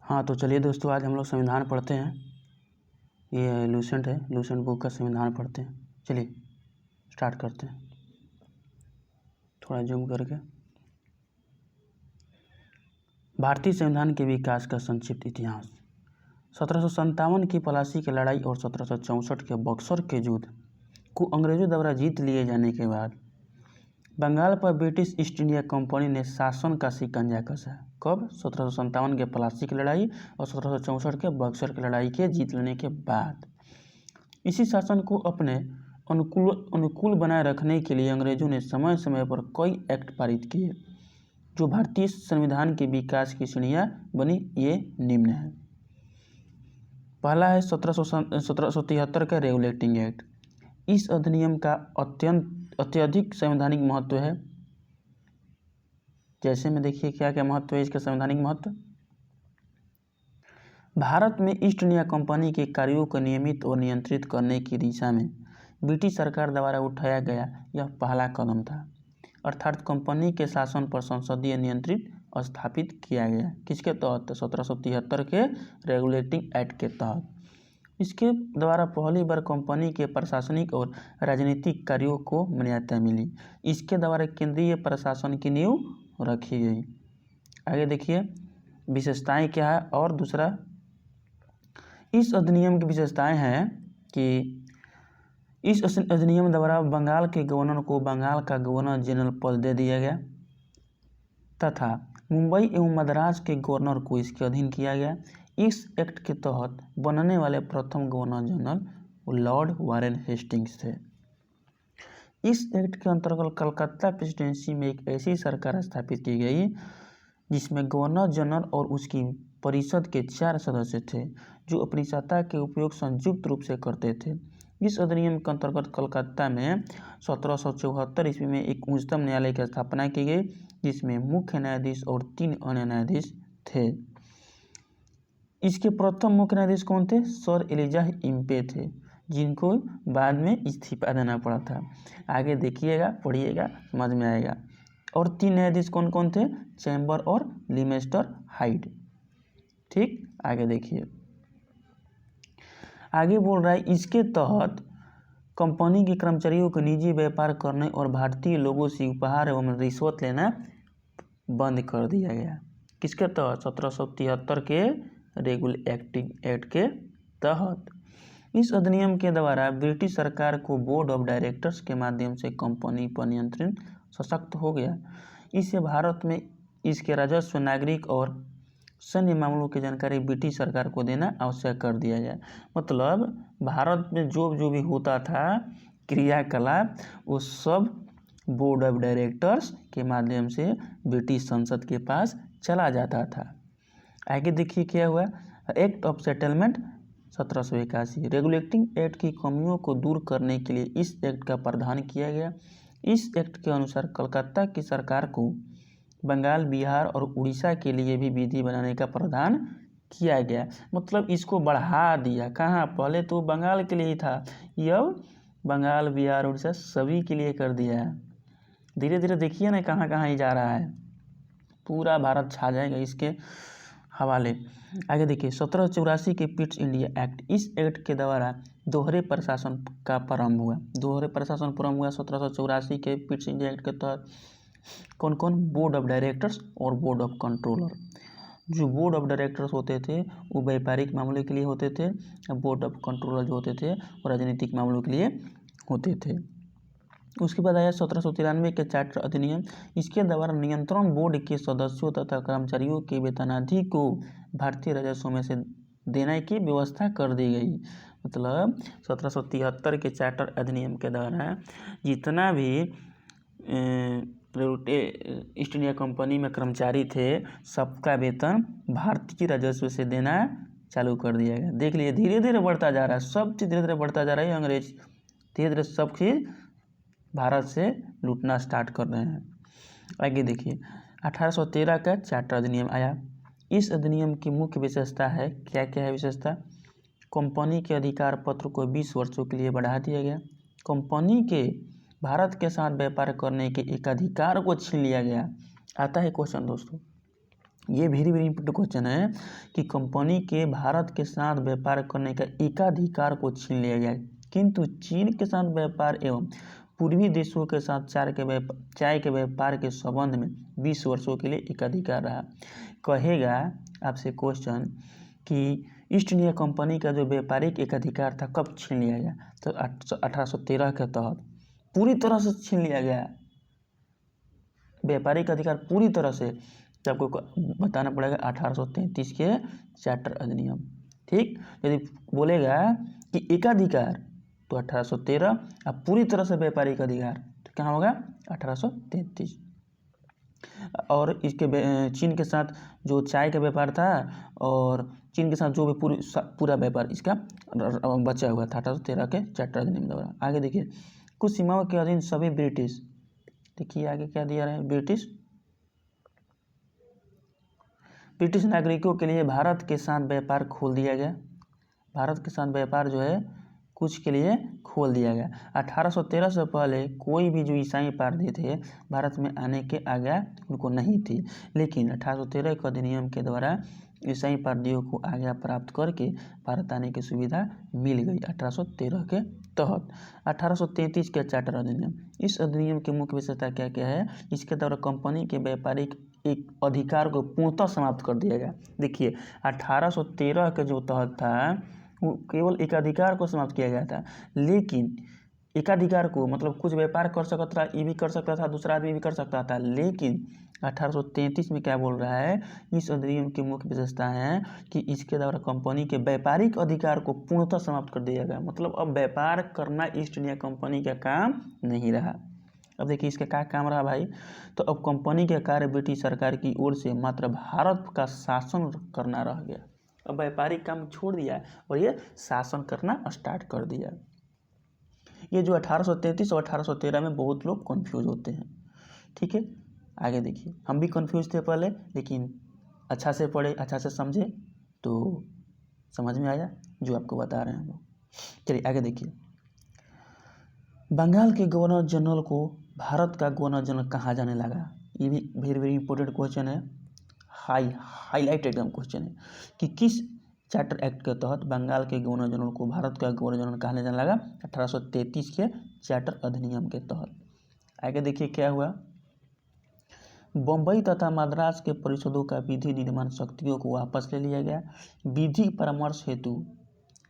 हाँ तो चलिए दोस्तों, आज हम लोग संविधान पढ़ते हैं। ये लूसेंट है, लूसेंट बुक का संविधान पढ़ते हैं। चलिए स्टार्ट करते हैं, थोड़ा जूम करके। भारतीय संविधान के विकास का संक्षिप्त इतिहास। 1757 की पलासी की लड़ाई और 1764 के बक्सर के युद्ध को अंग्रेजों द्वारा जीत लिए जाने के बाद बंगाल पर ब्रिटिश ईस्ट इंडिया कंपनी ने शासन का शिकंजा कसा। कब? 1757 के पलासी की लड़ाई और 1764 के बक्सर की लड़ाई के जीत लेने के बाद। इसी शासन को अपने अनुकूल बनाए रखने के लिए अंग्रेजों ने समय समय पर कई एक्ट पारित किए जो भारतीय संविधान के विकास की सीढ़ियाँ बनी। ये निम्न है। पहला है 1773 का रेगुलेटिंग एक्ट। इस अधिनियम का अत्यधिक संवैधानिक महत्व है। जैसे में देखिए क्या क्या महत्व है इसका संवैधानिक महत्व। भारत में ईस्ट इंडिया कंपनी के कार्यों को नियमित और नियंत्रित करने की दिशा में ब्रिटिश सरकार द्वारा उठाया गया यह पहला कदम था। अर्थात कंपनी के शासन पर संसदीय नियंत्रित स्थापित किया गया। किसके तहत? 1773 के रेगुलेटिंग एक्ट के तहत। इसके द्वारा पहली बार कंपनी के प्रशासनिक और राजनीतिक कार्यों को मान्यता मिली। इसके द्वारा केंद्रीय प्रशासन की नींव रखी गई। आगे देखिए विशेषताएं क्या है। और दूसरा, इस अधिनियम की विशेषताएं हैं कि इस अधिनियम द्वारा बंगाल के गवर्नर को बंगाल का गवर्नर जनरल पद दे दिया गया तथा मुंबई एवं मद्रास के गवर्नर को इसके अधीन किया गया। इस एक्ट के तहत बनने वाले प्रथम governor general Lord Warren Hastings थे। इस एक्ट के अंतर्गत कलकत्ता प्रेसिडेंसी में एक ऐसी सरकार स्थापित की गई जिसमें गवर्नर जनरल और उसकी परिषद के 4 सदस्य थे जो अपनी सत्ता के उपयोग संयुक्त रूप से करते थे। इस अधिनियम के अंतर्गत कलकत्ता में 1774 ईस्वी में एक उच्चतम न्यायालय की स्थापना की गई जिसमें मुख्य न्यायाधीश और 3 अन्य न्यायाधीश थे। इसके प्रथम मुख्य न्यायाधीश कौन थे? सर एलिजाह इम्पे थे, जिनको बाद में इस्तीफा देना पड़ा था। आगे देखिएगा, पढ़िएगा, समझ में आएगा। और 3 न्यायाधीश कौन कौन थे? चैम्बर और लिमेस्टर हाइड। ठीक, आगे देखिए। आगे बोल रहा है इसके तहत कंपनी के कर्मचारियों को निजी व्यापार करने और भारतीय लोगों से उपहार एवं रिश्वत लेना बंद कर दिया गया। किसके तहत? 1773 के रेगुलेटिंग एक्ट के तहत। इस अधिनियम के द्वारा ब्रिटिश सरकार को बोर्ड ऑफ डायरेक्टर्स के माध्यम से कंपनी पर नियंत्रण सशक्त हो गया। इससे भारत में इसके राजस्व, नागरिक और सैन्य मामलों की जानकारी ब्रिटिश सरकार को देना आवश्यक कर दिया गया। मतलब भारत में जो भी होता था क्रियाकलाप वो सब बोर्ड ऑफ डायरेक्टर्स के माध्यम से ब्रिटिश संसद के पास चला जाता था। आगे देखिए क्या हुआ। Act of settlement 1781। Regulating act की कमियों को दूर करने के लिए इस एक्ट का प्रावधान किया गया। इस एक्ट के अनुसार कलकत्ता की सरकार को बंगाल, बिहार और उड़ीसा के लिए भी विधि बनाने का प्रावधान किया गया। मतलब इसको बढ़ा दिया। कहाँ? पहले तो बंगाल के लिए ही था, अब बंगाल, बिहार, उड़ीसा सभी के लिए कर दिया है। धीरे धीरे देखिए ना कहाँ कहाँ ही जा रहा है, पूरा भारत छा जाएगा इसके हवाले। आगे देखिए 1784 के पिट्स इंडिया एक्ट। इस एक्ट के द्वारा दोहरे प्रशासन का प्रारंभ हुआ। 1784 के पिट्स इंडिया एक्ट के तहत कौन कौन? बोर्ड ऑफ डायरेक्टर्स और बोर्ड ऑफ कंट्रोलर। जो बोर्ड ऑफ डायरेक्टर्स होते थे वो व्यापारिक मामलों के लिए होते थे, बोर्ड ऑफ कंट्रोलर जो होते थे वो राजनीतिक मामलों के लिए होते थे। उसके बाद आया 1793 के चार्टर अधिनियम। इसके द्वारा नियंत्रण बोर्ड के सदस्यों तथा कर्मचारियों के वेतनाधि को भारतीय राजस्व में से देने की व्यवस्था कर दी गई। मतलब 1773 के चार्टर अधिनियम के द्वारा जितना भी ईस्ट इंडिया कंपनी में कर्मचारी थे सबका वेतन भारतीय राजस्व से देना चालू कर दिया गया। देख लीजिए धीरे धीरे बढ़ता जा रहा है, सब चीज़ धीरे धीरे बढ़ता जा रहा है। अंग्रेज धीरे धीरे सब चीज़ भारत से लूटना स्टार्ट कर रहे हैं। आगे देखिए 1813 का चार्टर अधिनियम आया। इस अधिनियम की मुख्य विशेषता है, क्या क्या है विशेषता? कंपनी के अधिकार पत्र को 20 वर्षों के लिए बढ़ा दिया गया। कंपनी के भारत के साथ व्यापार करने के एक अधिकार को छीन लिया गया। आता है क्वेश्चन दोस्तों, ये वेरी वेरी इंपॉर्टेंट क्वेश्चन है कि कंपनी के भारत के साथ व्यापार करने का एकाधिकार को छीन लिया गया, किंतु चीन के साथ व्यापार एवं पूर्वी देशों के साथ चाय के व्यापार के संबंध में 20 वर्षों के लिए एकाधिकार रहा। कहेगा आपसे क्वेश्चन कि ईस्ट इंडिया कंपनी का जो व्यापारिक एकाधिकार था कब छीन लिया गया, तो 1813 के तहत पूरी तरह से छीन लिया गया व्यापारिक अधिकार पूरी तरह से। तो आपको बताना पड़ेगा 1833 के चार्टर अधिनियम। ठीक, यदि बोलेगा कि एकाधिकार तो 1813, अब पूरी तरह से व्यापारिक अधिकार तो क्या होगा 1833। और इसके चीन के साथ जो चाय का व्यापार था और चीन के साथ जो भी पूरा व्यापार इसका बचा हुआ था 1813 के चार्टर अधिनियम द्वारा। आगे देखिए, कुछ सीमाओं के अधीन सभी ब्रिटिश, देखिए आगे क्या दिया है, ब्रिटिश नागरिकों के लिए भारत के साथ व्यापार खोल दिया गया। भारत के साथ व्यापार जो है कुछ के लिए खोल दिया गया। 1813 से पहले कोई भी जो ईसाई पारधी थे भारत में आने के आज्ञा उनको नहीं थी, लेकिन 1813 के अधिनियम के द्वारा ईसाई पारधियों को आज्ञा प्राप्त करके भारत आने की सुविधा मिल गई 1813 के तहत। 1833 के चार्टर अधिनियम, इस अधिनियम की मुख्य विशेषता क्या क्या है, इसके द्वारा कंपनी के व्यापारिक एक अधिकार को पूर्णतः समाप्त कर दिया गया। देखिए 1813 के जो तहत था वो केवल एकाधिकार को समाप्त किया गया था, लेकिन एकाधिकार को मतलब कुछ व्यापार कर सकता था, ये भी कर सकता था, दूसरा आदमी भी कर सकता था, लेकिन 1833 में क्या बोल रहा है, इस अधिनियम की मुख्य विशेषता है कि इसके द्वारा कंपनी के व्यापारिक अधिकार को पूर्णतः समाप्त कर दिया गया। मतलब अब व्यापार करना ईस्ट इंडिया कंपनी का काम नहीं रहा। अब देखिए इसका क्या काम रहा भाई, तो अब कंपनी के कार्य ब्रिटिश सरकार की ओर से मात्र भारत का शासन करना रह गया। अब व्यापारिक काम छोड़ दिया और ये शासन करना स्टार्ट कर दिया। ये जो 1833 और 1813 में बहुत लोग कंफ्यूज होते हैं। ठीक है, आगे देखिए, हम भी कंफ्यूज थे पहले, लेकिन अच्छा से पढ़े, अच्छा से समझे तो समझ में आया जो आपको बता रहे हैं हम लोग। चलिए आगे देखिए, बंगाल के गवर्नर जनरल को भारत का गवर्नर जनरल कहा जाने लगा। ये भी वेरी वेरी इंपॉर्टेंट क्वेश्चन है, हाईलाइट एकदम क्वेश्चन है कि किस चार्टर एक्ट के तहत बंगाल के गवर्नर जनरल को भारत का गवर्नर जनरल कहने जाने लगा, 1833 के चार्टर अधिनियम के तहत। आगे देखिए क्या हुआ, बम्बई तथा मद्रास के परिषदों का विधि निर्माण शक्तियों को वापस ले लिया गया। विधि परामर्श हेतु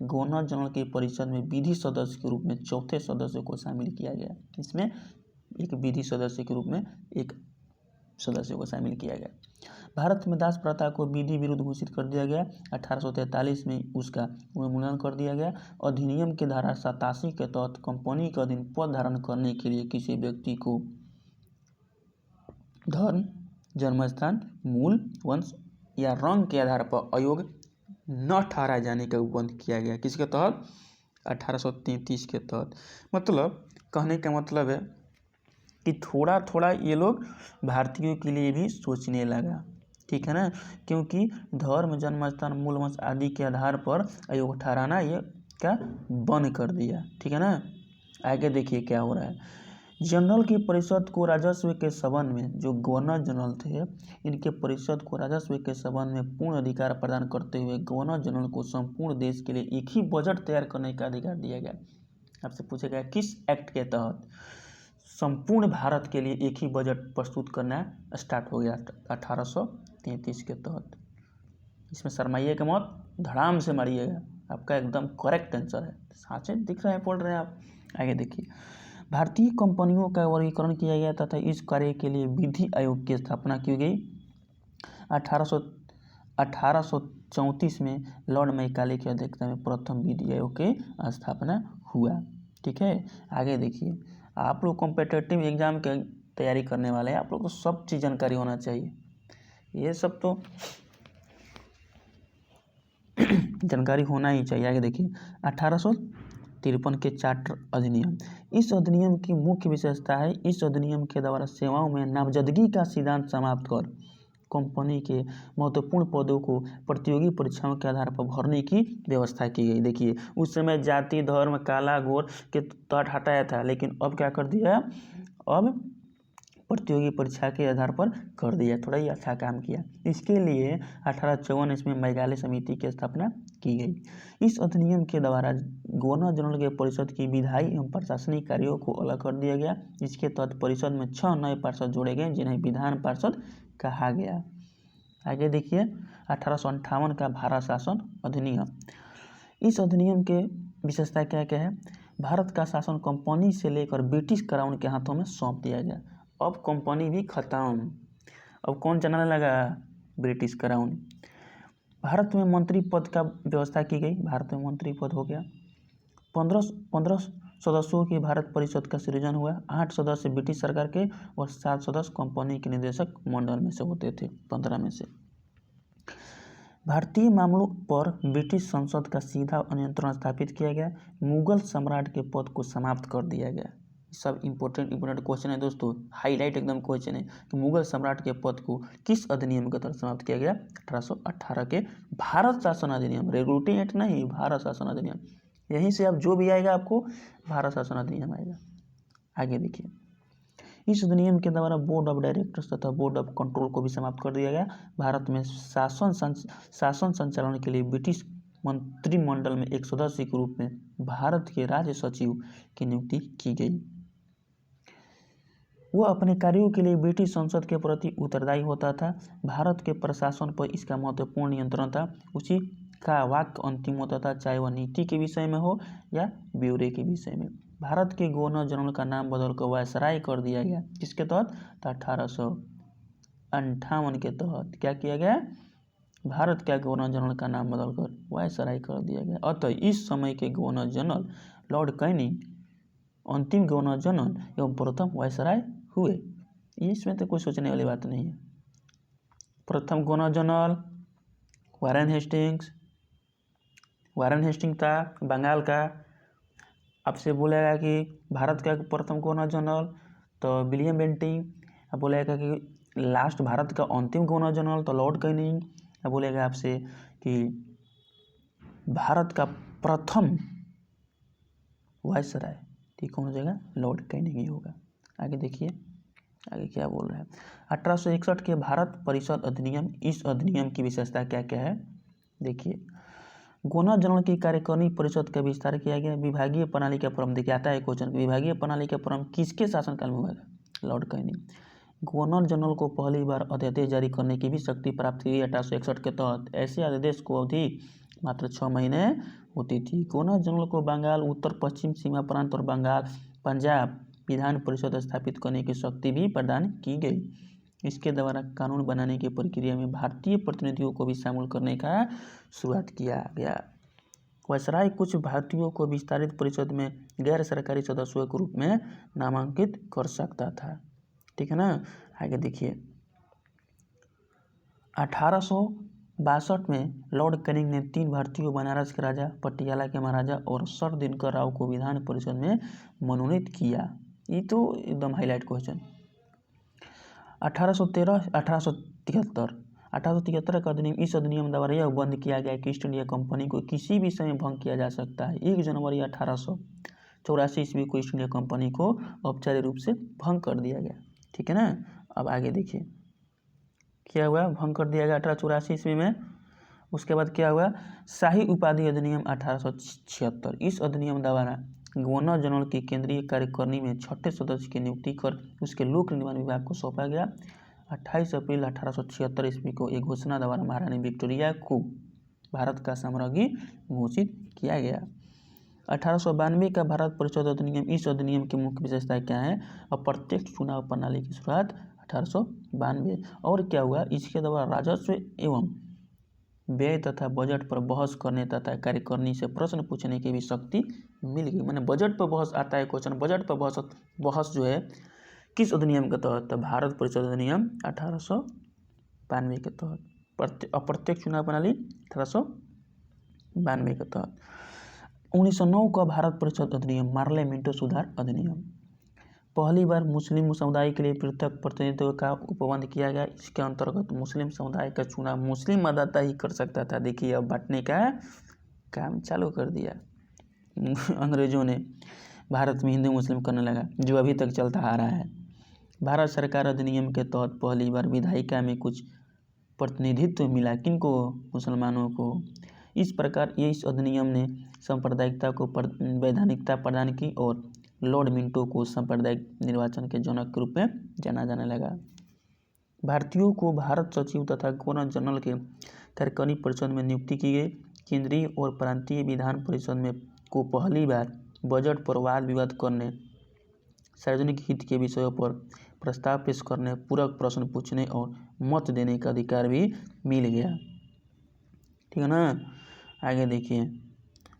गवर्नर जनरल की परिषद में विधि सदस्य के रूप में चौथे सदस्य को शामिल किया गया। इसमें एक विधि सदस्य के रूप में एक सदस्य को शामिल किया गया। भारत में दास प्रथा को विधि विरुद्ध घोषित कर दिया गया। 1843 में उसका उन्मूलन कर दिया गया। अधिनियम के धारा 87 के तहत कंपनी के अधीन पद धारण करने के लिए किसी व्यक्ति को धर्म, जन्मस्थान, मूल, वंश या रंग के आधार पर अयोग्य न ठहराए जाने का उपबंध किया गया। किसके तहत, 1833 के तहत। मतलब कहने का मतलब है कि थोड़ा थोड़ा ये लोग भारतीयों के लिए भी सोचने लगा। ठीक है ना, क्योंकि धर्म, जन्मस्थान, मूल वंश आदि के आधार पर अयोग्य ठहराना ये क्या बंद कर दिया। ठीक है ना, आगे देखिए क्या हो रहा है, जनरल की परिषद को राजस्व के संबंध में, जो गवर्नर जनरल थे इनके परिषद को राजस्व के संबंध में पूर्ण अधिकार प्रदान करते हुए गवर्नर जनरल को संपूर्ण देश के लिए एक ही बजट तैयार करने का अधिकार दिया गया। आपसे पूछा गया किस एक्ट के तहत संपूर्ण भारत के लिए एक ही बजट प्रस्तुत करना स्टार्ट हो गया, 1833 के तहत। इसमें शर्माइए के मत, धड़ाम से मारिएगा, आपका एकदम करेक्ट आंसर है। साँचे दिख रहे हैं, पढ़ रहे हैं आप। आगे देखिए, भारतीय कंपनियों का वर्गीकरण किया गया तथा इस कार्य के लिए विधि आयोग की स्थापना की गई। 1834 में लॉर्ड मैकाले की अध्यक्षता में प्रथम विधि आयोग की स्थापना हुआ। ठीक है, आगे देखिए, आप लोग कॉम्पिटिटिव एग्जाम की तैयारी करने वाले हैं, आप लोग को सब चीज़ जानकारी होना चाहिए। ये सब तो जानकारी होना ही चाहिए। आगे देखिए, 1853 के चार्टर अधिनियम, इस अधिनियम की मुख्य विशेषता है, इस अधिनियम के द्वारा सेवाओं में नामजदगी का सिद्धांत समाप्त कर कंपनी के महत्वपूर्ण पदों को प्रतियोगी परीक्षाओं के आधार पर भरने की व्यवस्था की गई। देखिए उस समय जाति, धर्म, काला, गोर के तहत हटाया था, लेकिन अब क्या कर दिया, अब प्रतियोगी परीक्षा के आधार पर कर दिया। थोड़ा ही अच्छा काम किया। इसके लिए 1854 ईस्वी में मेघालय समिति की स्थापना की गई। इस अधिनियम के द्वारा गवर्नर जनरल के परिषद की विधायी एवं प्रशासनिक कार्यों को अलग कर दिया गया। इसके तहत परिषद में 6 नए पार्षद जोड़े गए जिन्हें विधान पार्षद कहा गया। आगे देखिए 1858 का भारत शासन अधिनियम। इस अधिनियम के विशेषता क्या क्या है? भारत का शासन कंपनी से लेकर ब्रिटिश क्राउन के हाथों में सौंप दिया गया। अब कंपनी भी खत्म, अब कौन चलाने लगा? British crown. भारत में मंत्री पद का व्यवस्था की गई। भारत में मंत्री पद हो गया। 15 सदस्यों की भारत परिषद का सृजन हुआ। 8 सदस्य ब्रिटिश सरकार के और 7 सदस्य कंपनी के निदेशक मंडल में से होते थे। 15 में से भारतीय मामलों पर ब्रिटिश संसद का सीधा नियंत्रण स्थापित किया गया। मुगल सम्राट के पद को समाप्त कर दिया गया। सब इंपॉर्टेंट क्वेश्चन है दोस्तों, हाईलाइट एकदम क्वेश्चन है कि मुगल सम्राट के पद को किस अधिनियम के तहत समाप्त किया गया? 1818 के भारत शासन अधिनियम। रेगुलेटिंग एक्ट नहीं, भारत शासन अधिनियम। यहीं से अब जो भी आएगा आपको भारत शासन अधिनियम आएगा। आगे देखिए, इस अधिनियम के द्वारा बोर्ड ऑफ डायरेक्टर्स तथा बोर्ड ऑफ कंट्रोल को भी समाप्त कर दिया गया। भारत में शासन संचालन के लिए ब्रिटिश मंत्रिमंडल में एक सदस्य के रूप में भारत के राज्य सचिव की नियुक्ति की गई। वह अपने कार्यों के लिए ब्रिटिश संसद के प्रति उत्तरदायी होता था। भारत के प्रशासन पर इसका महत्वपूर्ण नियंत्रण था। उसी का वाक्य अंतिम होता था, चाहे वह नीति के विषय में हो या ब्यौरे के विषय में। भारत के गवर्नर जनरल का नाम बदलकर वायसराय कर दिया गया। किसके तहत? 1858 के तहत क्या किया गया? भारत के गवर्नर जनरल का नाम बदलकर वायसराय कर दिया गया। अतः इस समय के गवर्नर जनरल लॉर्ड कैनिंग अंतिम गवर्नर जनरल एवं प्रथम वायसराय हुए। इसमें तो कोई सोचने वाली बात नहीं है। प्रथम गवर्नर जनरल वारेन हेस्टिंग्स था बंगाल का। आपसे बोलेगा कि भारत का प्रथम गवर्नर जनरल तो विलियम बेंटिंग। अब बोलेगा कि लास्ट भारत का अंतिम गवर्नर जनरल तो लॉर्ड कैनिंग। अब बोलेगा आपसे कि भारत का प्रथम वायसराय, ठीक कौन हो जाएगा? लॉर्ड कैनिंग ही होगा। आगे देखिए आगे क्या बोल रहा है। 1861 के भारत परिषद अधिनियम। इस अधिनियम की विशेषता क्या क्या है? देखिए, गवर्नर जनरल की कार्यकारिणी परिषद का विस्तार किया गया। विभागीय प्रणाली का प्रारंभ। देखिए आता है क्वेश्चन, विभागीय प्रणाली का प्रारंभ किसके शासनकाल में हुआ? Lord Canning. गवर्नर जनरल को पहली बार अध्यादेश जारी करने की भी शक्ति प्राप्त की 1861 के तहत। ऐसे अध्यादेश को अवधि मात्र 6 महीने होती थी। गवर्नर जनरल को बंगाल, उत्तर पश्चिम सीमा प्रांत और बंगाल, पंजाब विधान परिषद स्थापित करने की शक्ति भी प्रदान की गई। इसके द्वारा कानून बनाने की प्रक्रिया में भारतीय प्रतिनिधियों को भी शामिल करने का शुरुआत किया गया। वायसराय कुछ भारतीयों को विस्तारित परिषद में गैर सरकारी सदस्यों के रूप में नामांकित कर सकता था। ठीक है ना। आगे देखिए 1862 में लॉर्ड कैनिंग ने 3 भारतीयों, बनारस के राजा, पटियाला के महाराजा और सर दिनकर राव को विधान परिषद में मनोनीत किया। ये तो एकदम हाईलाइट क्वेश्चन। 1873 का अधिनियम। इस अधिनियम द्वारा यह बंद किया गया कि ईस्ट इंडिया कंपनी को किसी भी समय भंग किया जा सकता है। 1 जनवरी 1884 ईस्वी को ईस्ट इंडिया कंपनी को औपचारिक रूप से भंग कर दिया गया। ठीक है ना। अब आगे देखिए क्या हुआ, भंग कर दिया गया 1884 ईस्वी में। उसके बाद क्या हुआ, शाही उपाधि अधिनियम 1876। इस अधिनियम द्वारा गवर्नर जनरल की केंद्रीय कार्यकारिणी में 6ठे सदस्य की नियुक्ति कर उसके लोक निर्माण विभाग को सौंपा गया। 28 अप्रैल 1876 ईस्वी को एक घोषणा द्वारा महारानी विक्टोरिया को भारत का साम्राज्ञी घोषित किया गया। 1892 का भारत परिषद अधिनियम। इस अधिनियम की मुख्य विशेषता क्या है? अप्रत्यक्ष चुनाव प्रणाली की शुरुआत 1892। और क्या हुआ, इसके द्वारा राजस्व एवं व्यय तथा बजट पर बहस करने तथा कार्यकारिणी से प्रश्न पूछने की भी शक्ति मिल गई। मैंने बजट पर बहस आता है क्वेश्चन, बजट पर बहस जो है किस अधिनियम के तहत? भारत परिषद अधिनियम 1892 के तहत। अप्रत्यक्ष चुनाव प्रणाली 1892 के तहत। 1909 का भारत परिषद अधिनियम। मार्ले मिंटो सुधार अधिनियम। पहली बार मुस्लिम समुदाय के लिए पृथक प्रतिनिधित्व का उपबंध किया गया। इसके अंतर्गत मुस्लिम समुदाय का चुनाव मुस्लिम मतदाता ही कर सकता था। देखिए अब बांटने का काम चालू कर दिया अंग्रेजों ने। भारत में हिंदू मुस्लिम करने लगा, जो अभी तक चलता आ रहा है। भारत सरकार अधिनियम के तहत पहली बार विधायिका में कुछ प्रतिनिधित्व मिला, किनको? मुसलमानों को। इस प्रकार इस अधिनियम ने सांप्रदायिकता को वैधानिकता प्रदान की और लॉर्ड मिंटो को सांप्रदायिक निर्वाचन के जनक के रूप में जाना जाने लगा। भारतीयों को भारत सचिव तथा गवर्नर जनरल के कार्यकारी परिषद में नियुक्ति की गई। केंद्रीय और प्रांतीय विधान परिषद में को पहली बार बजट पर वाद विवाद करने, सार्वजनिक हित के विषयों पर प्रस्ताव पेश करने, पूरक प्रश्न पूछने और मत देने का अधिकार भी मिल गया। ठीक है ना। आगे देखिए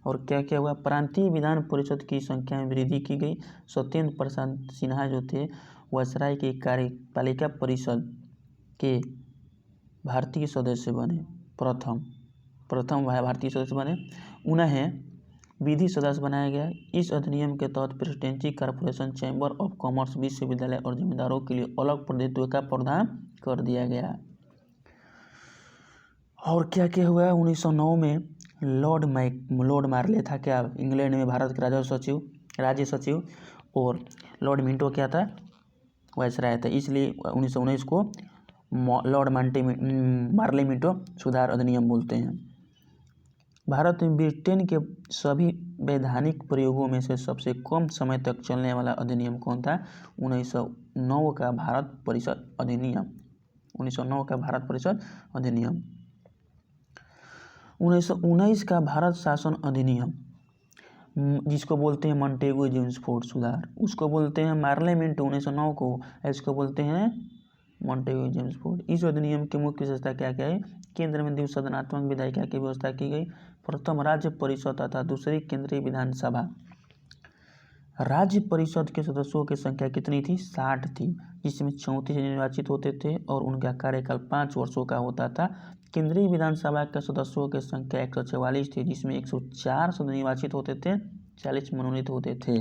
और क्या क्या हुआ। प्रांतीय विधान परिषद की संख्या में वृद्धि की गई। सत्येंद्र प्रसाद सिन्हा जो थे वायसराय के कार्यपालिका परिषद के भारतीय सदस्य बने। प्रथम भारतीय सदस्य बने। उन्हें विधि सदस्य बनाया गया। इस अधिनियम के तहत presidency, corporation, chamber of commerce, विश्वविद्यालय और जमींदारों के लिए अलग प्रतिनिधित्व का प्रावधान कर दिया गया। और क्या क्या हुआ। 1909 में लॉर्ड मार्ले था क्या, इंग्लैंड में भारत के राज्य सचिव और लॉर्ड मिंटो क्या था, वायसराय था। इसलिए 1919 को लॉर्ड मार्ले मिंटो सुधार अधिनियम बोलते हैं। भारत में ब्रिटेन के सभी वैधानिक प्रयोगों में से सबसे कम समय तक चलने वाला अधिनियम कौन था? 1909 का भारत परिषद अधिनियम। 1909 का भारत परिषद अधिनियम। 1919 का भारत शासन अधिनियम, जिसको बोलते हैं मॉन्टेगू जेम्सफोर्ड सुधार, उसको बोलते हैं मार्ले मिंटो 1909 को, इसको बोलते हैं मॉन्टेगू जेम्सफोर्ड। इस अधिनियम की मुख्य विशेषता क्या क्या है? केंद्र में द्विसदनात्मक विधायिका की व्यवस्था की गई। प्रथम राज्य परिषद तथा दूसरी केंद्रीय विधानसभा। राज्य परिषद के सदस्यों की संख्या कितनी थी? 60 थी, जिसमें 34 निर्वाचित होते थे और उनका कार्यकाल 5 वर्षों का होता था। केंद्रीय विधानसभा के सदस्यों की संख्या 144 थी, जिसमें 104 सदस्य निर्वाचित होते थे, 40 मनोनीत होते थे।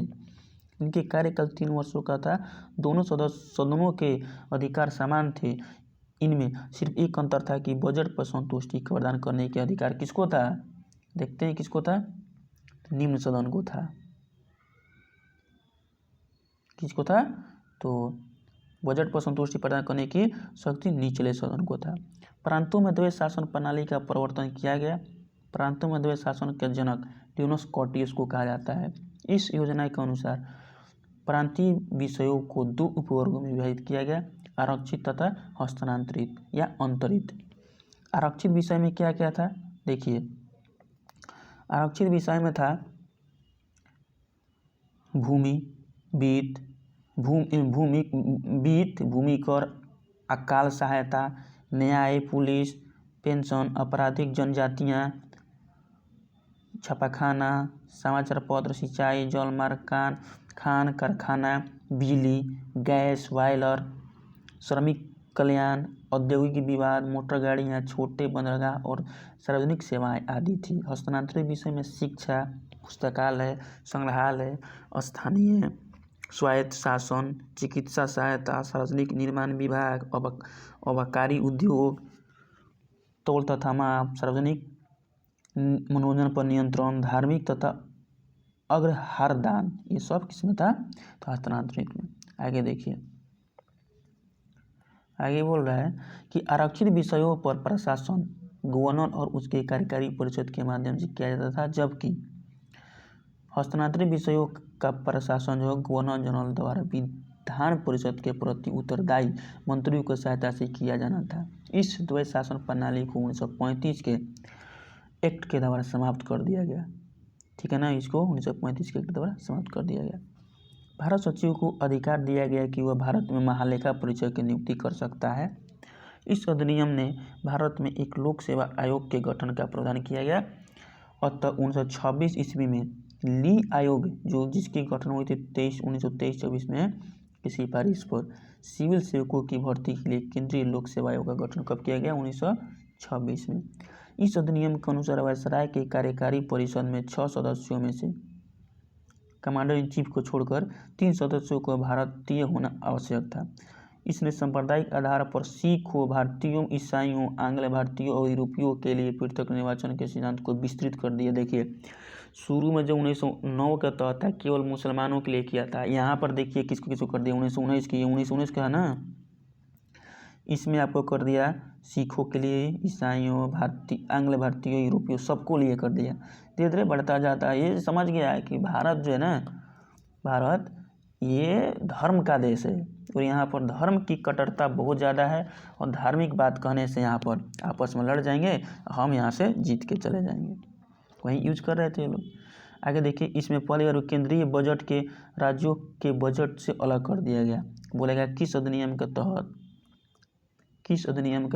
इनके कार्यकाल 3 वर्षों का था। दोनों सदनों के अधिकार समान थे। इनमें सिर्फ एक अंतर था कि बजट पर संतुष्टि प्रदान करने के अधिकार किसको था? देखते हैं किसको था? निम्न सदन को था। किसको था? तो बजट पर संतुष्टि प्रदान करने की शक्ति निचले सदन को था। प्रांतों में द्वैत शासन प्रणाली का प्रवर्तन किया गया। प्रांतों में द्वैत शासन के जनक ड्यूनस कॉटियस को कहा जाता है। इस योजना के अनुसार प्रांतीय विषयों को 2 उपवर्गों में विभाजित किया गया, आरक्षित तथा हस्तांतरित या अंतरित। आरक्षित विषय में क्या क्या था? देखिए, आरक्षित विषय में था भूमि, वित्त, भूमि कर, अकाल सहायता, न्याय, पुलिस, पेंशन, आपराधिक जनजातियाँ, छापाखाना, समाचार पत्र, सिंचाई, जलमार्ग, खान कारखाना, बिजली, गैस, बॉयलर, श्रमिक कल्याण, औद्योगिक विवाद, मोटर गाड़ियाँ, छोटे बंदरगाह और सार्वजनिक सेवाएं आदि थी। हस्तांतरित विषय में शिक्षा, पुस्तकालय, संग्रहालय, स्थानीय स्वायत्त शासन, चिकित्सा सहायता, सार्वजनिक निर्माण विभाग, आबकारी उद्योग, तौल तथा माप, सार्वजनिक मनोरंजन पर नियंत्रण, धार्मिक तथा अग्रहार दान, ये सब किसमें था? तो हस्तांतरित में। आगे देखिए, आगे बोल रहा है कि आरक्षित विषयों पर प्रशासन गवर्नर और उसके कार्यकारी परिषद के माध्यम से किया जाता था, जबकि हस्तांतरित विषयों का प्रशासन जो गवर्नर जनरल द्वारा विधान परिषद के प्रति उत्तरदायी मंत्रियों की सहायता से किया जाना था। इस द्वैत शासन प्रणाली को 1935 के एक्ट के द्वारा समाप्त कर दिया गया। ठीक है ना, इसको 1935 के एक्ट द्वारा समाप्त कर दिया गया। भारत सचिव को अधिकार दिया गया कि वह भारत में महालेखा परीक्षक की नियुक्ति कर सकता है। इस अधिनियम ने भारत में एक लोक सेवा आयोग के गठन का प्रावधान किया गया। अतः 1926 ईस्वी में ली आयोग जिसकी गठन हुई थी 1923-24 में की सिफारिश पर सिविल सेवकों की भर्ती के लिए केंद्रीय लोक सेवा आयोग का गठन कब किया गया? 1926 में। इस अधिनियम के अनुसार वायसराय के कार्यकारी परिषद में 6 सदस्यों में से कमांडर इन चीफ को छोड़कर 3 सदस्यों को भारतीय होना आवश्यक था। इसने सांप्रदायिक आधार पर सिखों, भारतीयों, ईसाइयों, आंग्ल भारतीयों और यूरोपियों के लिए पृथक निर्वाचन के सिद्धांत को विस्तृत कर दिया। देखिए शुरू में जो 1909 का तहत था केवल मुसलमानों के लिए किया था, यहाँ पर देखिए किसको किसको कर दिया 1919 की, 1919 का है ना, इसमें आपको कर दिया सिखों के लिए, ईसाइयों, भारतीय, आंग्ल भारतीयों, यूरोपियों, सबको लिए कर दिया। धीरे धीरे बढ़ता जाता है। ये समझ गया है कि भारत जो है ना, भारत ये धर्म का देश है और यहाँ पर धर्म की कट्टरता बहुत ज़्यादा है और धार्मिक बात कहने से यहाँ पर आपस में लड़ जाएंगे, हम यहाँ से जीत के चले जाएंगे। वहीं यूज कर रहे थे ये लोग। आगे देखिए इसमें पहली बार केंद्रीय बजट के राज्यों के बजट से अलग कर दिया गया। बोलेगा किस अधिनियम के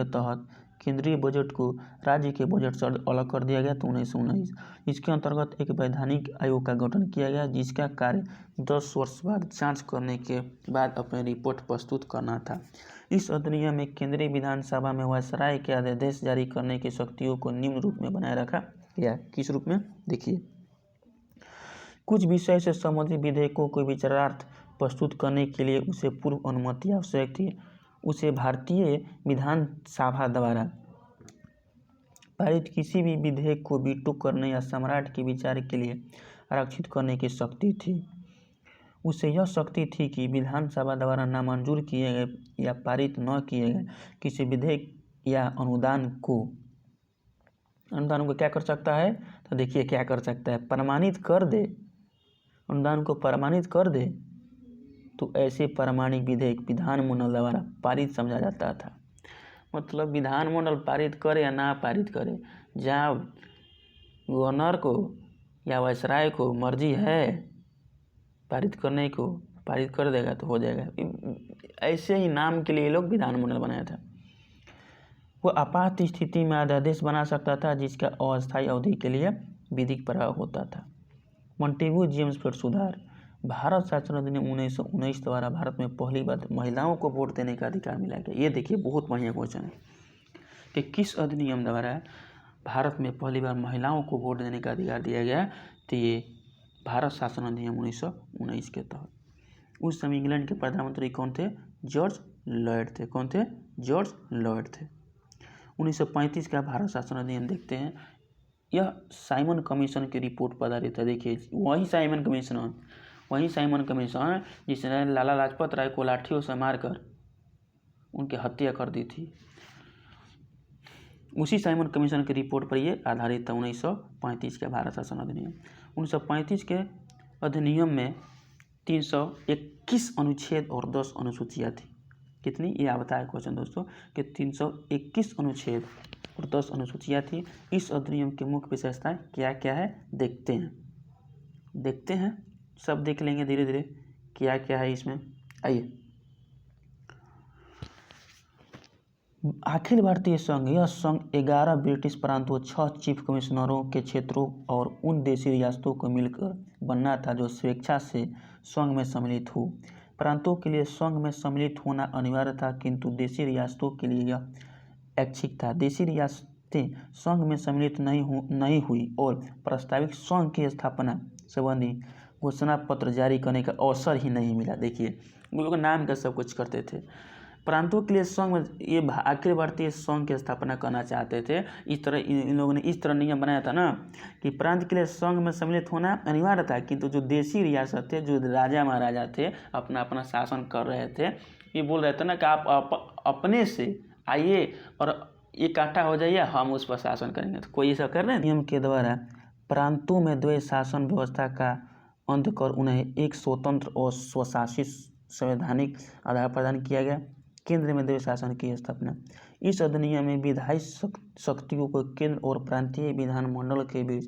तहत केंद्रीय बजट को राज्य के बजट से अलग कर दिया गया, तो 1919। इसके अंतर्गत एक वैधानिक आयोग का गठन किया गया जिसका कार्य 10 वर्ष बाद जांच करने के बाद अपनी रिपोर्ट प्रस्तुत करना था। इस अधिनियम में केंद्रीय विधानसभा में वायसराय के आदेश जारी करने की शक्तियों को निम्न रूप में बनाए रखा गया। किस रूप में? देखिए कुछ विषय से संबंधित विधेयकों को विचारार्थ प्रस्तुत करने के लिए उसे पूर्व अनुमति आवश्यक थी। उसे भारतीय विधानसभा द्वारा पारित किसी भी विधेयक को वीटो करने या सम्राट के विचार के लिए आरक्षित करने की शक्ति थी। उसे यह शक्ति थी कि विधानसभा द्वारा नामंजूर किए गए या पारित न किए गए किसी विधेयक या अनुदान को क्या कर सकता है, तो देखिए क्या कर सकता है, प्रमाणित कर दे। अनुदान को प्रमाणित कर दे तो ऐसे प्रमाणिक विधेयक विधानमंडल द्वारा पारित समझा जाता था। मतलब विधानमंडल पारित करे या ना पारित करे, जहाँ गवर्नर को या वायसराय को मर्जी है पारित करने को, पारित कर देगा तो हो जाएगा। ऐसे ही नाम के लिए लोग विधानमंडल बनाया था। वो आपात स्थिति में अध्यादेश बना सकता था जिसका अस्थायी अवधि के लिए विधिक प्रभाव होता था। मॉन्टेग्यू जेम्स पर सुधार। भारत शासन अधिनियम 1919 द्वारा भारत में पहली बार महिलाओं को वोट देने का अधिकार मिला गया। ये देखिए बहुत बढ़िया क्वेश्चन है कि किस अधिनियम द्वारा भारत में पहली बार महिलाओं को वोट देने का अधिकार दिया गया, तो ये भारत शासन अधिनियम 1919 के तहत। उस समय इंग्लैंड के प्रधानमंत्री कौन थे? जॉर्ज लॉयड थे। कौन थे? जॉर्ज लॉयड थे। 1935 का भारत शासन अधिनियम देखते हैं। यह साइमन कमीशन की रिपोर्ट पर आधारित है। देखिए वही साइमन कमीशन जिसने लाला लाजपत राय को लाठियों से मारकर उनकी हत्या कर दी थी, उसी साइमन कमीशन की रिपोर्ट पर यह आधारित था। 1935 के भारत शासन अधिनियम। 1935 के अधिनियम में 321 अनुच्छेद और 10 अनुसूचियाँ थी। कितनी? ये आप बताया क्वेश्चन दोस्तों कि 321 अनुच्छेद और 10 अनुसूचियाँ थी। इस अधिनियम की मुख्य विशेषताएं क्या क्या है देखते हैं, सब देख लेंगे धीरे धीरे क्या क्या है इसमें। आइए, अखिल भारतीय संघ, यह संघ 11 ब्रिटिश प्रांतों, 6 चीफ कमिश्नरों के क्षेत्रों और उन देशी रियासतों को मिलकर बनना था जो स्वेच्छा से संघ में सम्मिलित हो। प्रांतों के लिए संघ में सम्मिलित होना अनिवार्य था, किंतु देशी रियासतों के लिए यह ऐच्छिक था। देशी रियासतें संघ में सम्मिलित नहीं हुई और प्रस्तावित संघ की स्थापना संबंधी घोषणा पत्र जारी करने का अवसर ही नहीं मिला। देखिए वो लोग नाम का सब कुछ करते थे। प्रांतों के लिए संघ में ये अखिल भारतीय संघ की स्थापना करना चाहते थे। इस तरह इन लोगों ने इस तरह नियम बनाया था ना कि प्रांत के लिए संघ में सम्मिलित होना अनिवार्य था, किंतु जो देशी रियासत थे, जो राजा महाराजा थे, अपना अपना शासन कर रहे थे, ये बोल रहे थे ना कि आप अपने से आइए और इकट्ठा हो जाइए, हम उस पर शासन करेंगे। तो कोई ऐसा कर रहे हैं? नियम के द्वारा प्रांतों में द्वैत शासन व्यवस्था का अंत कर उन्हें एक स्वतंत्र और स्वशासित संवैधानिक आधार प्रदान किया गया। केंद्र में द्वैत शासन की स्थापना। इस अधिनियम में विधायी शक्तियों को केंद्र और प्रांतीय विधानमंडल के बीच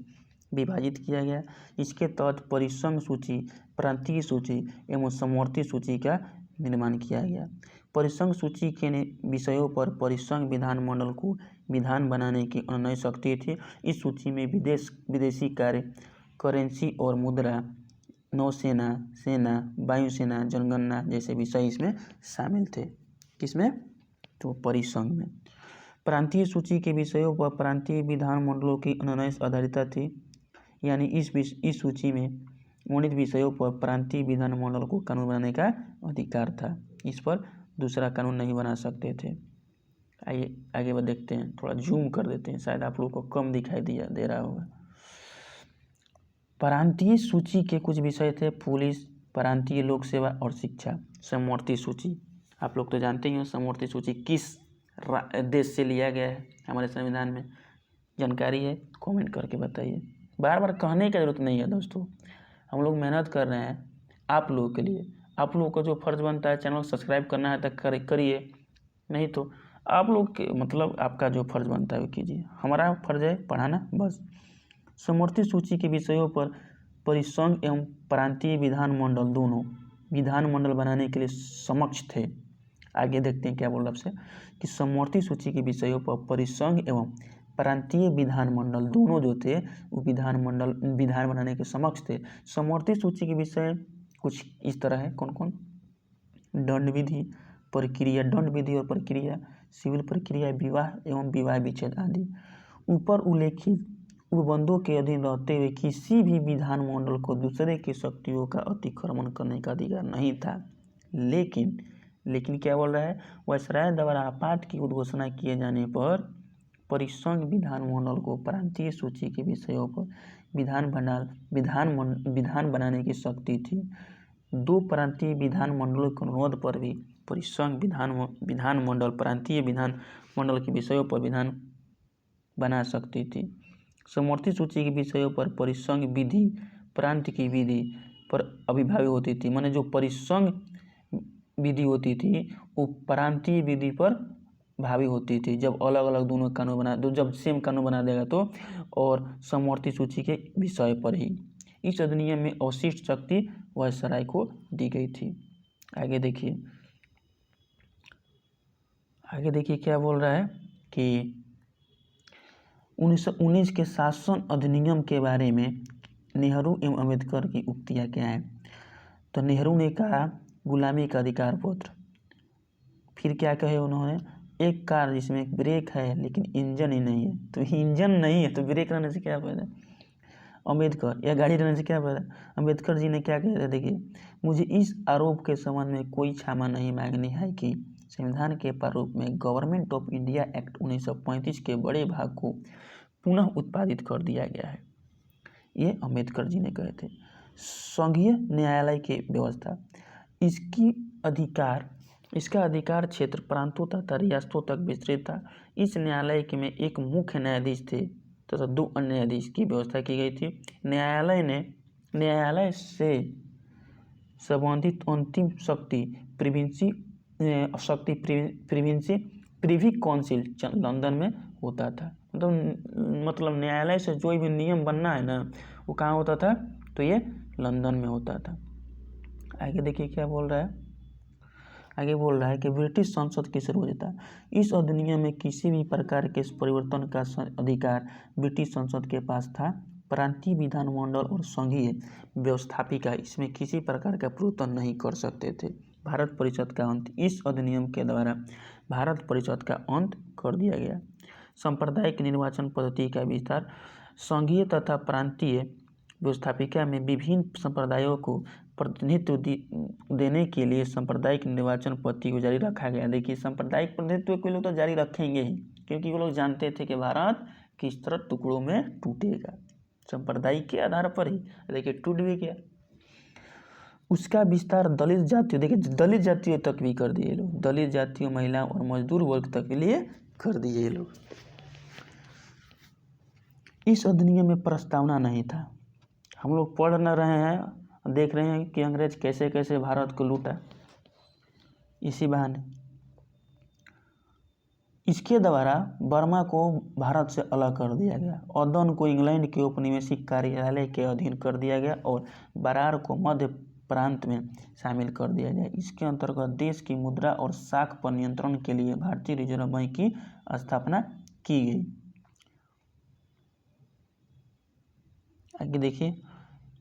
विभाजित किया गया। इसके तहत परिसंघ सूची, प्रांतीय सूची एवं समवर्ती सूची का निर्माण किया गया। परिसंघ सूची के विषयों पर परिसंघ विधानमंडल को विधान बनाने की अनन्य शक्ति थी। इस सूची में विदेशी कार्य, करेंसी और मुद्रा, नौसेना, सेना, वायुसेना, जनगणना जैसे विषय इसमें शामिल थे। किसमें? तो परिसंघ में। प्रांतीय सूची के विषयों पर प्रांतीय विधानमंडलों की अनन्य आधारिता थी, यानी इस सूची में वर्णित विषयों पर प्रांतीय विधानमंडल को कानून बनाने का अधिकार था। इस पर दूसरा कानून नहीं बना सकते थे। आइए आगे बढ़ देखते हैं, थोड़ा जूम कर देते हैं, शायद आप लोगों को कम दिखाई दे रहा होगा। प्रांतीय सूची के कुछ विषय थे, पुलिस, प्रांतीय लोक सेवा और शिक्षा। समवर्ती सूची, आप लोग तो जानते ही हो समवर्ती सूची किस देश से लिया गया है हमारे संविधान में, जानकारी है कमेंट करके बताइए। बार बार कहने की जरूरत नहीं है दोस्तों, हम लोग मेहनत कर रहे हैं आप लोगों के लिए। आप लोगों का जो फर्ज बनता है चैनल को सब्सक्राइब करना है तो करिए, नहीं तो आप लोग के मतलब आपका जो फर्ज बनता है वो कीजिए, हमारा फर्ज है पढ़ाना बस। समवर्ती सूची के विषयों पर परिसंघ एवं प्रांतीय विधानमंडल दोनों विधानमंडल बनाने के लिए समक्ष थे। आगे देखते हैं क्या बोल रहा है कि समवर्ती सूची के विषयों पर परिसंघ एवं प्रांतीय विधानमंडल दोनों जो थे वो विधान बनाने के समक्ष थे। समवर्ती सूची के विषय कुछ इस तरह है, कौन कौन? दंड विधि, प्रक्रिया, दंड विधि और प्रक्रिया, सिविल प्रक्रिया, विवाह एवं विवाह विच्छेद आदि। ऊपर उल्लेखित उपबंधों के अधीन रहते हुए किसी भी विधानमंडल को दूसरे की शक्तियों का अतिक्रमण करने का अधिकार नहीं था। लेकिन क्या बोल रहा है, वायसराय द्वारा आपात की उद्घोषणा किए जाने पर परिसंघ विधानमंडल को प्रांतीय सूची के विषयों पर विधान बनाने की शक्ति थी। दो प्रांतीय विधानमंडलों के अनुरोध पर भी परिसंघ विधानमंडल प्रांतीय विधानमंडल के विषयों पर विधान बना सकती थी। समवर्ती सूची के विषयों पर परिसंघ विधि प्रांत की विधि पर अभिभावी होती थी, माने जो परिसंघ विधि होती थी वो प्रांतीय विधि पर भावी होती थी। जब अलग अलग दोनों कानून बना दो, जब सेम कानून बना देगा तो, और समवर्ती सूची के विषय पर ही। इस अधिनियम में अवशिष्ट शक्ति वायसराय को दी गई थी। आगे देखिए क्या बोल रहा है कि 1919 के शासन अधिनियम के बारे में नेहरू एवं अम्बेडकर की उक्तियाँ क्या हैं? तो नेहरू ने कहा गुलामी का अधिकार पत्र। फिर क्या कहे उन्होंने, एक कार जिसमें ब्रेक है लेकिन इंजन ही नहीं है, तो इंजन नहीं है तो ब्रेक रहने से क्या फायदा? अम्बेडकर, या गाड़ी रहने से क्या फायदा? अम्बेडकर जी ने क्या कह रहे, देखिए, मुझे इस आरोप के संबंध में कोई क्षमा नहीं मांगनी है कि संविधान के प्रारूप में गवर्नमेंट ऑफ इंडिया एक्ट 1935 के बड़े भाग को पुनः उत्पादित कर दिया गया है। ये अम्बेडकर जी ने कहे थे। संघीय न्यायालय की व्यवस्था, इसका अधिकार क्षेत्र प्रांतों तथा रियासतों तक विस्तृत था। इस न्यायालय के में एक मुख्य न्यायाधीश थे तथा दो अन्य न्यायाधीश की व्यवस्था की गई थी। न्यायालय से संबंधित अंतिम शक्ति प्रिवी काउंसिल लंदन में होता था। मतलब न्यायालय से जो भी नियम बनना है ना वो कहाँ होता था, तो ये लंदन में होता था। आगे देखिए क्या बोल रहा है, आगे बोल रहा है कि ब्रिटिश संसद की सर्वोच्चता। इस अधिनियम में किसी भी प्रकार के परिवर्तन का अधिकार ब्रिटिश संसद के पास था। प्रांतीय विधानमंडल और संघीय व्यवस्थापिका इसमें किसी प्रकार का परिवर्तन नहीं कर सकते थे। भारत परिषद का अंत, इस अधिनियम के द्वारा भारत परिषद का अंत कर दिया गया। सांप्रदायिक निर्वाचन पद्धति का विस्तार, संघीय तथा प्रांतीय व्यवस्थापिका में विभिन्न संप्रदायों को प्रतिनिधित्व देने के लिए सांप्रदायिक निर्वाचन पद्धति को जारी रखा गया। देखिए, सांप्रदायिक प्रतिनिधित्व को लोग तो जारी रखेंगे ही, क्योंकि वो लोग जानते थे कि भारत किस तरह टुकड़ों में टूटेगा, सांप्रदायिक के आधार पर ही। देखिए टूट भी गया। उसका विस्तार दलित जातियों, देखिए दलित जातियों तक भी कर दिए लोग, दलित जातियों, महिला और मजदूर वर्ग तक के लिए कर दिए लोग। इस अधिनियम में प्रस्तावना नहीं था। हम लोग पढ़ न रहे हैं, देख रहे हैं कि अंग्रेज कैसे कैसे भारत को लूटा, इसी बहाने। इसके द्वारा बर्मा को भारत से अलग कर दिया गया, औदन को इंग्लैंड के औपनिवेशिक कार्यालय के अधीन कर दिया गया और बरार को मध्य प्रांत में शामिल कर दिया गया। इसके अंतर्गत देश की मुद्रा और साख पर नियंत्रण के लिए भारतीय रिजर्व बैंक की स्थापना की गई। आगे देखिए,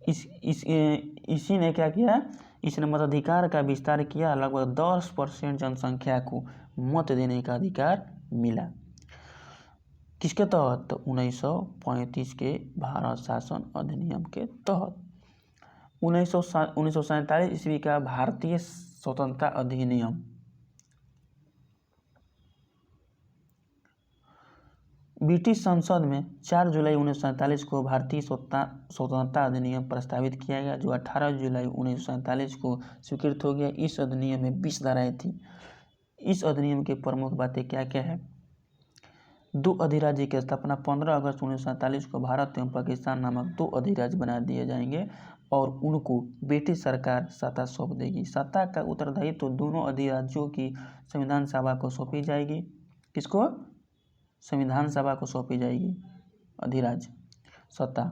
इसी ने क्या किया, इसने मताधिकार का विस्तार किया। लगभग 10% जनसंख्या को मत देने का अधिकार मिला। किसके तहत? तो 1935 के भारत शासन अधिनियम के तहत। 1947 ईस्वी का भारतीय स्वतंत्रता अधिनियम ब्रिटिश संसद में 4 जुलाई 1947 को भारतीय स्वतंत्रता अधिनियम प्रस्तावित किया गया, जो 18 जुलाई 1947 को स्वीकृत हो गया। इस अधिनियम में 20 धाराएं थी। इस अधिनियम की प्रमुख बातें क्या क्या है? 2 अधिराज्य की स्थापना 15 अगस्त 1947 को भारत एवं पाकिस्तान नामक 2 अधिराज्य बना दिए जाएंगे और उनको ब्रिटिश सरकार सत्ता सौंप देगी। सत्ता का उत्तरदायित्व तो दोनों अधिराज्यों की संविधान सभा को सौंपी जाएगी। किसको? संविधान सभा को सौंपी जाएगी अधिराज्य सत्ता,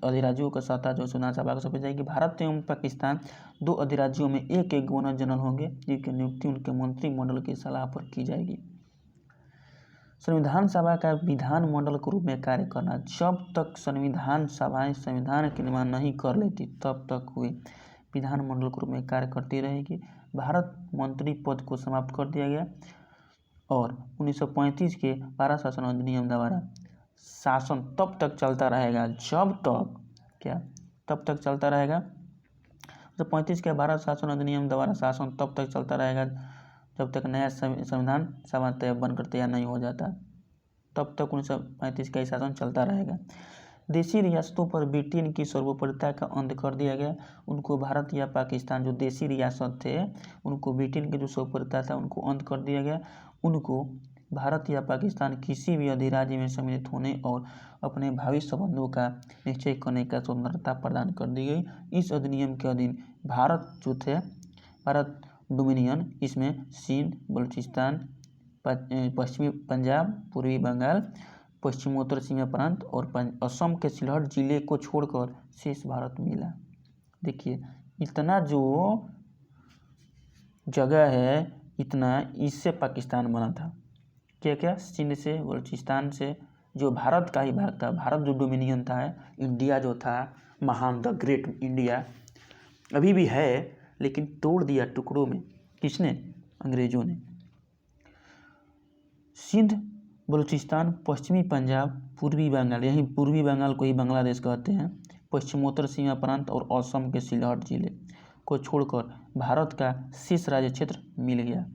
अधिराज्यों का सत्ता जो संविधान सभा को सौंपी जाएगी। भारत एवं पाकिस्तान 2 अधिराज्यों में एक एक गवर्नर जनरल होंगे, जिनकी नियुक्ति उनके मंत्रिमंडल की सलाह पर की जाएगी। संविधान सभा का विधान मंडल के रूप में कार्य करना, जब तक संविधान सभाएं संविधान के निर्माण नहीं कर लेती तब तक वे विधान मंडल के रूप में कार्य करती रहेगी। भारत मंत्री पद को समाप्त कर दिया गया और 1935 के भारत शासन अधिनियम द्वारा शासन तब तक चलता रहेगा जब तक तब तक चलता रहेगा। 1935 के भारत शासन अधिनियम द्वारा शासन तब तक चलता रहेगा जब तक नया संविधान सभा बनकर तैयार नहीं हो जाता, तब तक 1935 का शासन चलता रहेगा। देशी रियासतों पर ब्रिटेन की सार्वभौमिकता का अंत कर दिया गया। उनको भारत या पाकिस्तान जो देशी रियासत थे उनको ब्रिटेन के जो सार्वभौमिकता था उनको अंत कर दिया गया। उनको भारत या पाकिस्तान किसी भी अधिराज्य में सम्मिलित होने और अपने भावी संबंधों का निश्चय करने का स्वतंत्रता प्रदान कर दी गई। इस अधिनियम के अधीन भारत डोमिनियन, इसमें सिंध, बलूचिस्तान, पश्चिमी पंजाब, पूर्वी बंगाल, पश्चिमोत्तर सीमा प्रांत और असम के सिलहट जिले को छोड़कर शेष भारत मिला। देखिए इतना जो जगह है इतना इससे पाकिस्तान बना था। क्या सिंध से, बलूचिस्तान से, जो भारत का ही भाग था, भारत जो डोमिनियन था, इंडिया जो था महान, द ग्रेट इंडिया अभी भी है, लेकिन तोड़ दिया टुकड़ों में। किसने? अंग्रेजों ने। सिंध, बलूचिस्तान, पश्चिमी पंजाब, पूर्वी बंगाल, यही पूर्वी बंगाल को ही बांग्लादेश कहते हैं, पश्चिमोत्तर सीमा प्रांत और असम के सिलहट जिले को छोड़कर भारत का शेष राज्य क्षेत्र मिल गया।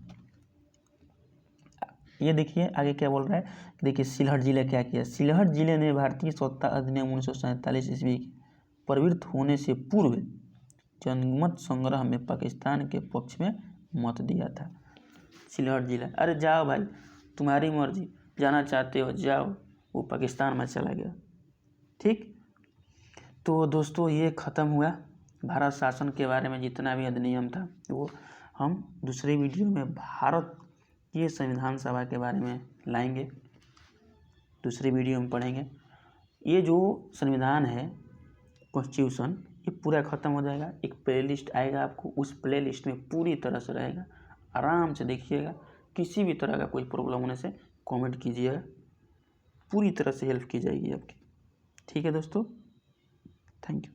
ये देखिए आगे क्या बोल रहा है। देखिए सिलहट जिले क्या किया। सिलहट जिले ने भारतीय स्वतंत्रता अधिनियम 1947 ईस्वी प्रवृत्त होने से पूर्व जनमत संग्रह में पाकिस्तान के पक्ष में मत दिया था। सिलहट जिला, अरे जाओ भाई तुम्हारी मर्जी, जाना चाहते हो जाओ, वो पाकिस्तान में चला गया। ठीक, तो दोस्तों ये ख़त्म हुआ भारत शासन के बारे में जितना भी अधिनियम था वो हम दूसरे वीडियो में भारत के संविधान सभा के बारे में लाएंगे, दूसरे वीडियो में पढ़ेंगे। ये जो संविधान है कॉन्स्टिट्यूशन ये पूरा ख़त्म हो जाएगा। एक प्लेलिस्ट आएगा आपको, उस प्लेलिस्ट में पूरी तरह से रहेगा, आराम से देखिएगा। किसी भी तरह का कोई प्रॉब्लम होने से कमेंट कीजिएगा, पूरी तरह से हेल्प की जाएगी आपकी। ठीक है दोस्तों, थैंक यू।